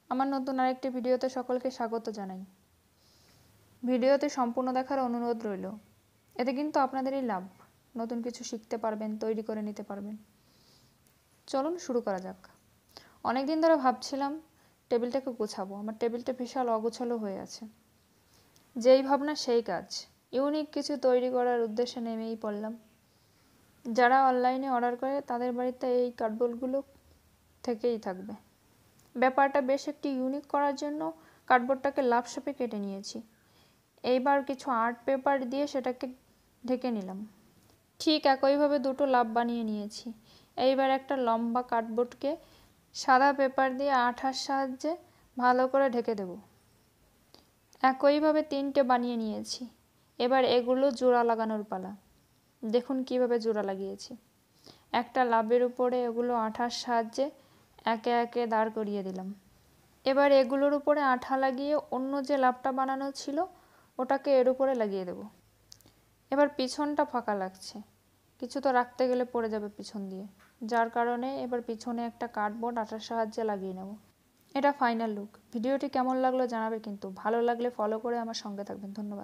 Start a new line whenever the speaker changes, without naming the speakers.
আমার নতুন আরেকটি ভিডিওতে সকলকে স্বাগত জানাই। ভিডিওতে সম্পূর্ণ দেখার অনুরোধ রইল। এতে কিন্তু আপনাদেরই লাভ, নতুন কিছু শিখতে পারবেন, তৈরি করে নিতে পারবেন। চলুন শুরু করা যাক। অনেক দিন ধরে ভাবছিলাম টেবিলটাকে গোছাবো। আমার টেবিলটা বিশাল অগোছালো হয়ে আছে। যেই ভাবনা সেই কাজ। ইউনিক কিছু তৈরি করার উদ্দেশ্যে নেমেই পড়লাম। যারা অনলাইনে অর্ডার করে তাদের বাড়িতে এই কার্ডবোর্ডগুলো থেকেই থাকবে। ব্যাপারটা বেশ একটি ইউনিক করার জন্য কার্ডবোর্ডটাকে লাফ শেপে কেটে নিয়েছি। এইবার কিছু আর্ট পেপার দিয়ে সেটাকে ঢেকে নিলাম। ঠিক একইভাবে দুটো লাফ বানিয়ে নিয়েছি। এইবার একটা লম্বা কার্ডবোর্ডকে সাদা পেপার দিয়ে আঠার সাহায্যে ভালো করে ঢেকে দেব। একইভাবে 3টে বানিয়ে নিয়েছি। এবার এগুলো জোড়া লাগানোর পালা। দেখুন কিভাবে জোড়া লাগিয়েছি। একটা লাভের উপরে এগুলো আঠার সাহায্যে একে একে দাঁড় করিয়ে দিলাম। এবার এগুলোর উপরে আঠা লাগিয়ে অন্য যে লাভটা বানানো ছিল ওটাকে এর উপরে লাগিয়ে দেব। এবার পিছনটা ফাঁকা লাগছে, কিছু তো রাখতে গেলে পড়ে যাবে পিছন দিয়ে, যার কারণে এবার পিছনে একটা কার্ডবোর্ড আঠার সাহায্যে লাগিয়ে নেব। এটা ফাইনাল লুক। ভিডিওটি কেমন লাগলো জানাবে কিন্তু। ভালো লাগলে ফলো করে আমার সঙ্গে থাকবেন। ধন্যবাদ।